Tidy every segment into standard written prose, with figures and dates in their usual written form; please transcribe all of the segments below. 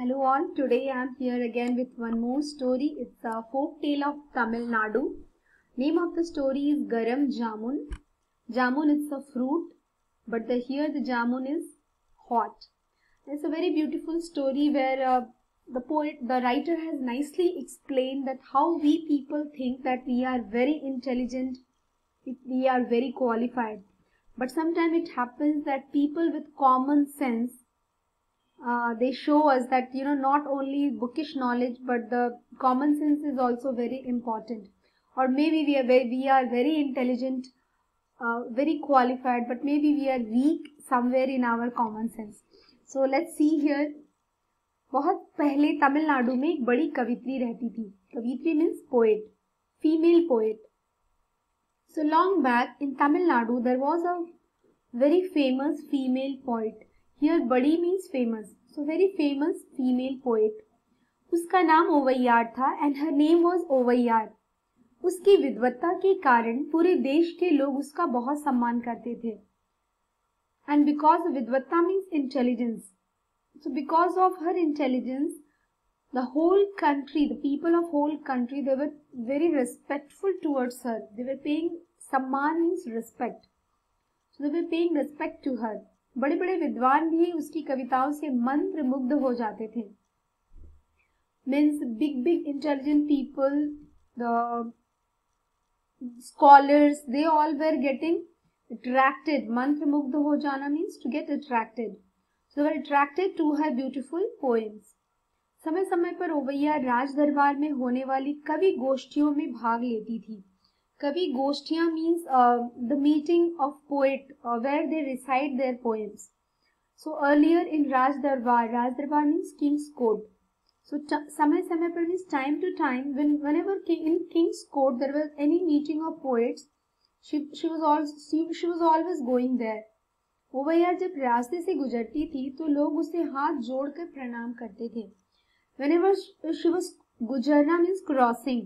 Hello all, today I am here again with one more story. It's a folk tale of Tamil Nadu. Name of the story is Garam Jamun. Jamun is a fruit, but here the jamun is hot. It's a very beautiful story where the writer has nicely explained that how we people think that we are very intelligent, we are very qualified. But sometimes it happens that people with common sense they show us that not only bookish knowledge but the common sense is also very important. Or maybe we are very intelligent, very qualified, but maybe we are weak somewhere in our common sense. So let's see here. बहुत पहले तमिलनाडु में एक बड़ी कवित्री रहती थी. कवित्री means poet, female poet. So long back in Tamil Nadu there was a very famous female poet. Here बड़ी means famous. So very famous female poet. उसका नाम ओवैयार था and her name was ओवैयार. उसकी विद्वत्ता के कारण पूरे देश के लोग उसका बहुत सम्मान करते थे. And because विद्वत्ता means intelligence. So because of her intelligence, the whole country, the people of whole country, they were very respectful towards her. They were paying सम्मान means respect. So they were paying respect to her. बड़े बड़े विद्वान भी उसकी कविताओं से मंत्र मुग्ध हो जाते थे. Means big intelligent people, the scholars, they all were getting attracted. मंत्र मुग्ध हो जाना means to get attracted. So they were attracted to her beautiful poems. समय समय पर ओवैया राज दरबार में होने वाली कवि गोष्ठियों में भाग लेती थी. Kavi Goshthiya means the meeting of poet where they recite their poems. So earlier in Raj Darbar means King's Court. So samay par means time to time, whenever in King's Court there was any meeting of poets, she was always going there. ओवैयार जब रास्ते से गुजरती थी तो लोग उसे हाथ जोड़कर प्रणाम करते थे. Whenever she was गुजरना means crossing.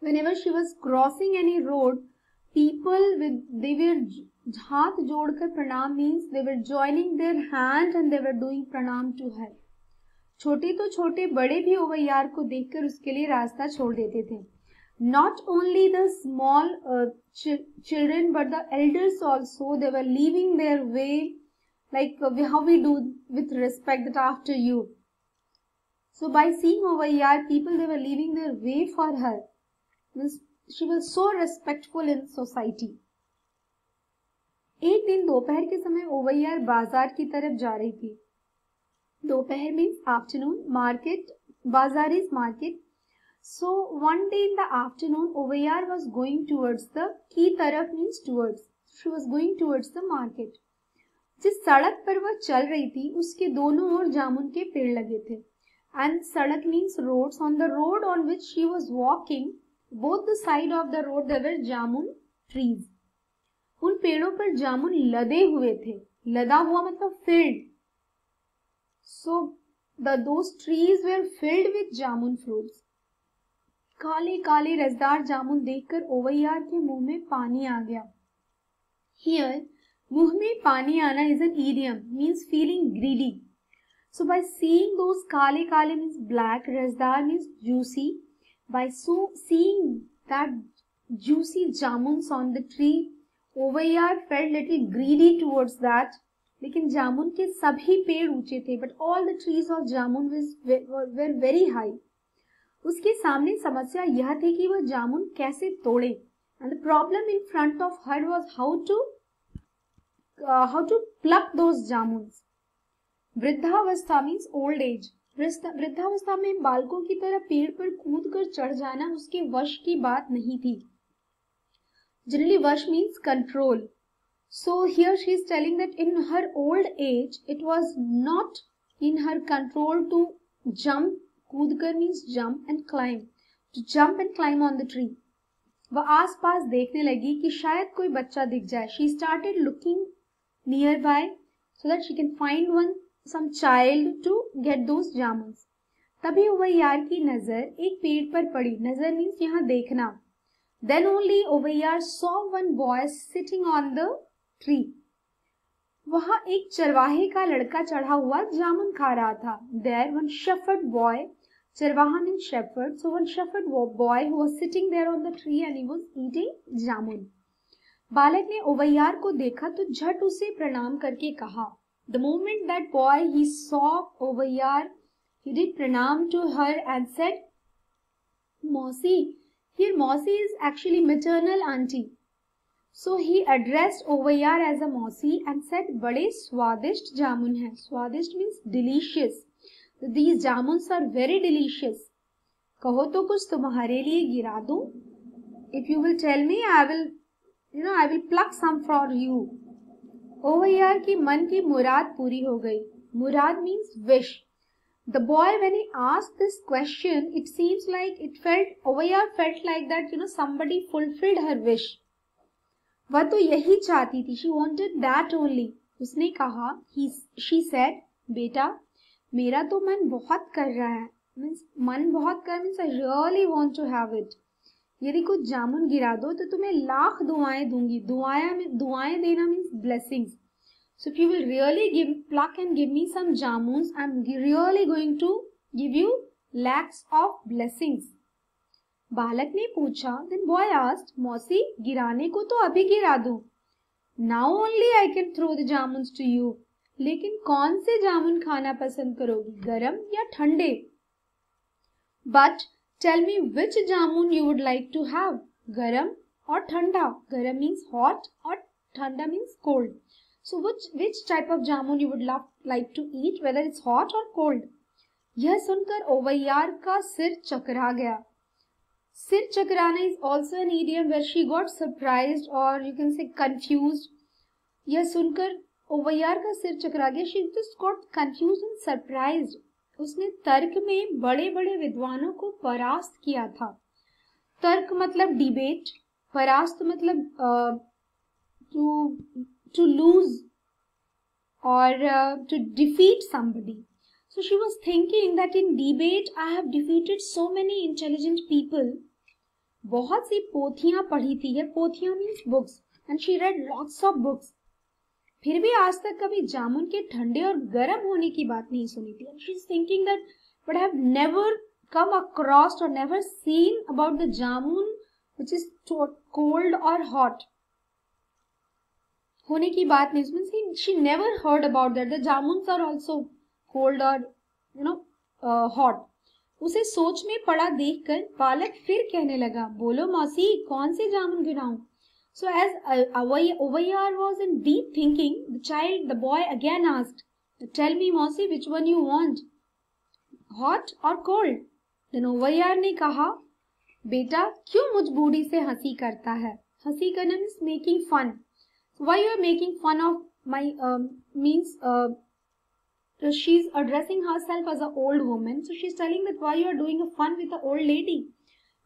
Whenever she was crossing any road, they were हाथ जोड़कर प्रणाम means they were joining their hand and they were doing pranam to her. छोटे तो छोटे बड़े भी ओवैयार को देखकर उसके लिए रास्ता छोड़ देते थे. Not only the small children but the elders also, they were leaving their way like how we do with respect that after you. So by seeing ओवैयार, people they were leaving their way for her. She was so respectful in society. एक दिन दोपहर के समय ओवैयार बाजार की तरफ जा रही थी. दोपहर means afternoon, market, बाजार is market. So one day in the afternoon, ओवैयार was going towards the, की तरफ means towards. She was going towards the market. जिस सड़क पर वह चल रही थी उसके दोनों ओर जामुन के पेड़ लगे थे. And सड़क means roads. On the road on which she was walking, both the side of the road there were jamun trees. उन पेड़ों पर जामुन लदे हुए थे. लदा हुआ मतलब filled. So those trees were filled with jamun fruits. काले काले रसदार जामुन देखकर ओवैयार के मुंह में पानी आ गया. Here मुंह में पानी आना is an idiom, means feeling greedy. So by seeing those काले काले means black, रसदार means juicy. By seeing that juicy jamuns on the tree, ओवैयार felt little greedy towards that. लेकिन जामुन के सभी पेड़ ऊंचे थे, but all the trees of jamun were very high. उसके सामने समस्या यह थी कि वह जामुन कैसे तोड़े. And the problem in front of her was how to pluck those jamuns. वृद्धावस्था means old age. वृद्धावस्था में बालकों की तरह पेड़ पर कूदकर चढ़ जाना उसके वश की बात नहीं थी. Generally वश means control. So here she is telling that in her old age it was not in her control to jump. कूदकर means jump and climb. To jump and climb on the tree. वह आसपास देखने लगी कि शायद कोई बच्चा दिख जाए. She started looking nearby so that she can find some child to get those jamuns. तभी ओवैयार की नजर एक पेड़ पर पड़ी. नजर means यहाँ देखना. Then only ओवैयार saw one boy sitting on the tree. वहां एक चरवाहे का लड़का चढ़ा हुआ जामुन खा रहा था. There one shepherd boy, चरवाहा means shepherd, so one shepherd boy who was sitting there on the tree and he was eating jamun. बालक ने ओवैयार को देखा तो झट उसे प्रणाम करके कहा. The moment that boy he saw ओवैयार, he did pranam to her and said, Mausi. Here Mausi is actually maternal auntie. So he addressed ओवैयार as a Mausi and said, बड़े स्वादिष्ट जामुन है. स्वादिष्ट means delicious. These jamuns are very delicious. कहो तो कुछ तुम्हारे लिए गिरा दूं? If you will tell me, I will pluck some for you. ओवैयार की मन की मुराद पूरी हो गई. मुराद means wish. The boy, when he asked this question, it seems like ओवैयार felt like that, somebody fulfilled her wish. वह तो यही चाहती थी. She wanted that only. उसने कहा, she said, बेटा मेरा तो मन बहुत कर रहा है. मन बहुत कर means I really want to have it. यदि कुछ जामुन गिरा दो तो तुम्हें लाख दुआएं दूंगी. दुआएं देना means blessings. So if you will really pluck and give me some jamuns, I'm really going to give you lakhs of blessings. बालक ने पूछा. Then boy asked, मौसी गिराने को तो अभी गिरा दूं. Now only I can throw the jamuns to you. लेकिन कौन से जामुन खाना पसंद करोगी, गरम या ठंडे? But tell me which jamun you would like to have, गरम और ठंडा. गरम means hot और ठंडा means cold. So which type of jamun you would like to eat, whether it's hot or cold? यह सुनकर ओवैयार का सिर चकरा गया. सिर चकराना is also an idiom where she got surprised or you can say confused. यह सुनकर ओवैयार का सिर चकरा गया. She just got confused and surprised. उसने तर्क में बड़े बड़े विद्वानों को परास्त किया था. तर्क मतलब डिबेट, परास्त मतलब to lose or to defeat somebody. So she was thinking that in debate I have defeated so many intelligent people. बहुत सी पोथियां पढ़ी थी. है पोथियां means books and she read lots of books. फिर भी आज तक कभी जामुन के ठंडे और गर्म होने की बात नहीं सुनी थी. And she is thinking that but I have never come across or never seen about the jamun which is cold or hot. होने की बात नहीं. Means she never heard about that. The jamuns are also cold or hot. उसे सोच में पड़ा देखकर बालक फिर कहने लगा, बोलो मौसी कौन से जामुन गिराऊं? So as Ovayyar was in deep thinking, the boy again asked, tell me मौसी which one you want, hot or cold? Then Ovayyar ने कहा, बेटा क्यों मुझ बूढ़ी से हंसी करता है? हंसी करना means making fun. So why you are making fun of my means she's addressing herself as an old woman. So she's telling that why you are doing a fun with an old lady.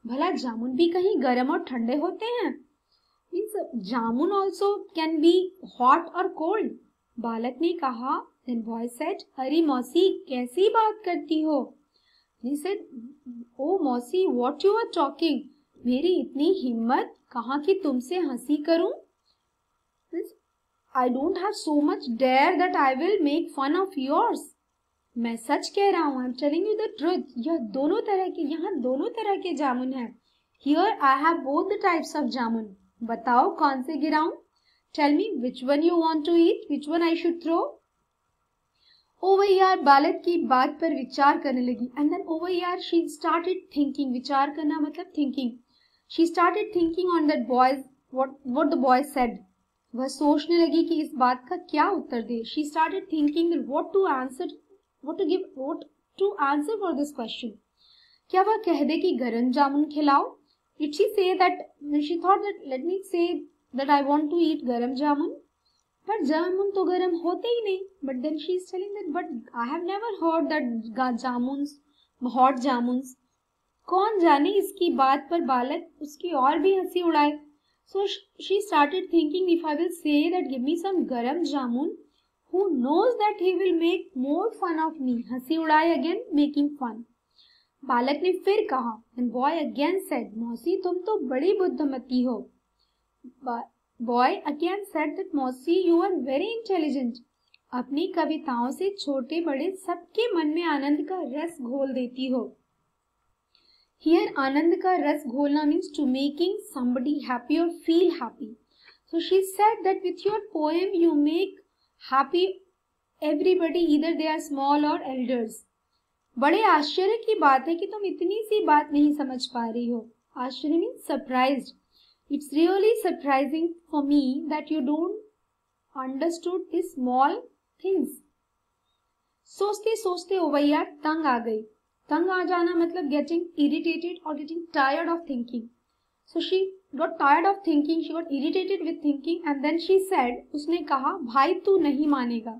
भला जामुन भी कहीं गर्म और ठंडे होते हैं? Means jamun also can be hot or cold. बालक ने कहा. Then boy said, अरे मौसी कैसी बात करती हो? He said, oh मौसी what you are talking? मेरी इतनी हिम्मत कहाँ कि तुमसे हंसी करूं? I don't have so much dare that I will make fun of yours. मैं सच कह रहा हूँ. I'm telling you the truth. यहाँ दोनों तरह के जामुन हैं. Here I have both the types of jamun. बताओ कौन से गिराऊं? Tell me which one you want to eat, which one I should throw. ओवैयार बालक की बात पर विचार करने लगी. And then ओवैयार she started thinking. विचार करना मतलब thinking. She started thinking on that what the boy said. वह सोचने लगी कि इस बात का क्या उत्तर दे. She started thinking what to answer for this question. क्या वह कह दे कि गरम जामुन खिलाओ? Did she say that? She thought that let me say that I want to eat गरम जामुन. पर जामुन तो गरम होते ही नहीं. But then she is telling that but I have never heard that jamuns hot jamuns. कौन जाने इसकी बात पर बालक उसकी और भी हंसी उड़ाए. So she started thinking if I will say that give me some garam jamun, who knows that he will make more fun of me. हंसी उड़ाए again making fun. बालक ने फिर कहा. And boy again said, मौसी तुम तो बड़ी बुद्धिमती हो. Boy again said that Mausi, you are very intelligent. अपनी कविताओं से छोटे बड़े सबके मन में आनंद का रस घोल देती हो. Here आनंद का रस घोलना means to making somebody happy or feel happy. So she said that with your poem you make happy everybody, either they are small or elders. बड़े आश्चर्य की बात है कि तुम इतनी सी बात नहीं समझ पा रही हो. आश्चर्य means surprised. It's really surprising for me that you don't understood these small things. सोचते सोचते ओवैयार तंग आ गई. तंग आ जाना मतलब getting irritated or getting tired of thinking. So she got tired of thinking, she got irritated with thinking, and then she said, उसने कहा, भाई तू नहीं मानेगा.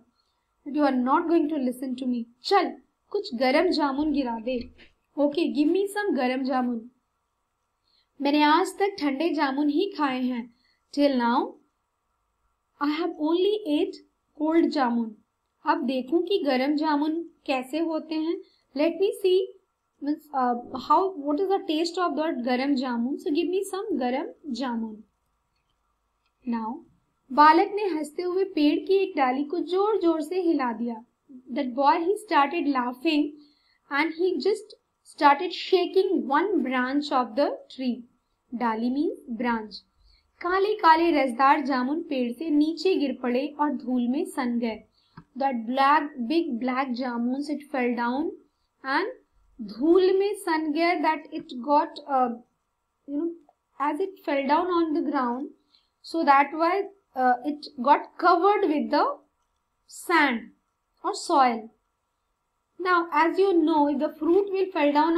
You are not going to listen to me. चल कुछ गरम जामुन गिरा दे. Okay, give me some गरम जामुन. मैंने आज तक ठंडे जामुन ही खाए हैं. Till now, I have only ate cold जामुन. अब देखूं कि गरम जामुन कैसे होते हैं. Let me see what is the taste of that गरम जामुन. So give me some गरम जामुन. Now, बालक ने हंसते हुए पेड़ की एक डाली को जोर जोर से हिला दिया. That boy, he started laughing and he just started shaking one branch of the tree. डाली means branch. काले काले रसदार जामुन पेड़ से नीचे गिर पड़े और धूल में सन गए. That big black jamuns, it fell down and धूल में सन गए. That it got as it fell down on the ground, so that why it got covered with the sand or soil. Now, as you know, if the fruit will fall down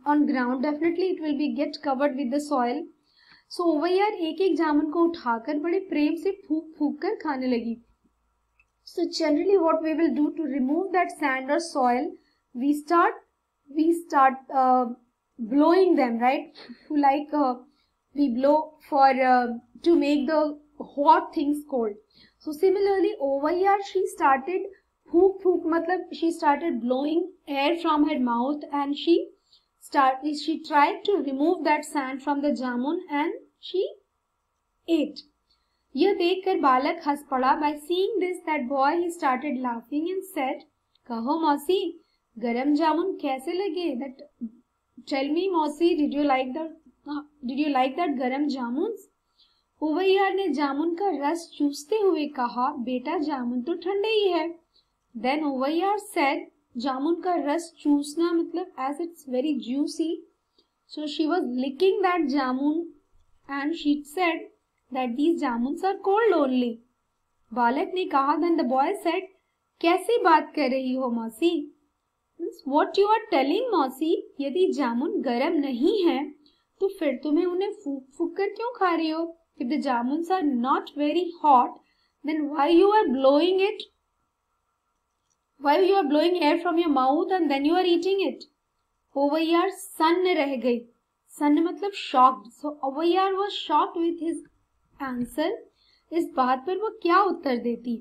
on ground, definitely it will be get covered with the soil. So ओवैयार एक एक जामुन को उठाकर बड़े प्रेम से फूंक फूंक कर खाने लगी. So generally, what we will do to remove that sand or soil, we start blowing them, right? Like we blow for to make the hot things cold. So similarly, ओवैयार she started फूंक फूंक मतलब she started blowing air from her mouth and she tried to remove that sand from the jamun and she ate. यह देखकर बालक हंस पड़ा. By seeing this, that boy, he started laughing and said, कहो मौसी, गरम जामुन कैसे लगे? That tell me मौसी, did you like that गरम जामुन्स? ओवैयार ने जामुन का रस चूसते हुए कहा, बेटा जामुन तो ठंडे ही है. Then ओवैयार said, जामुन का रस चूसना मतलब as it's very juicy. So she was licking that jamun and she said that these jamuns are cold only. बालक ने कहा, then the boy said, कैसी बात कर रही हो मौसी? What you are telling मौसी? यदि जामुन गरम नहीं है तो फिर तुम्हें उन्हें फूंक फूंक कर क्यों खा रही हो? If the jamuns are not very hot, then why you are blowing it? Why you are blowing air from your mouth and then you are eating it? ओवैयार सन्न रह गई. सन्न मतलब shocked. So ओवैयार was shocked with his answer. इस बात पर वो क्या उत्तर देती?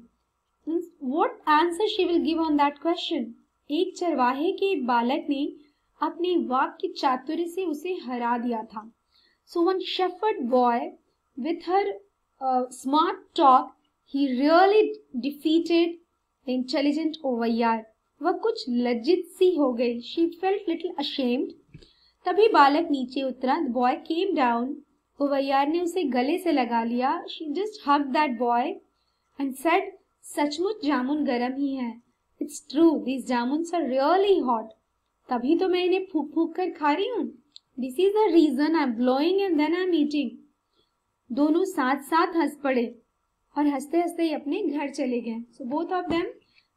What answer she will give on that question? एक चरवाहे के एक बालक ने अपने वाक्य चातुर्य से उसे हरा दिया था. So one shepherd boy, with her smart talk, he really defeated the intelligent ओवैयार. वह कुछ लज्जित सी हो गई. She felt little ashamed. तभी बालक नीचे उतरा. The boy came down. ओवैयार ने उसे गले से लगा लिया. She just hugged that boy and said, सचमुच जामुन गरम ही है. It's true, these jamuns are really hot. तभी तो मैं इन्हें फूंक फूंक कर खा रही हूँ. This is the reason I'm blowing and then I'm eating. दोनों साथ साथ हंस पड़े और हंसते हंसते अपने घर चले गए. So both of them,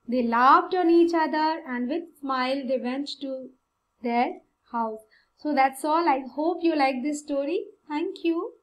they laughed on each other and with smile they went to their house. So that's all. I hope you like this story. Thank you.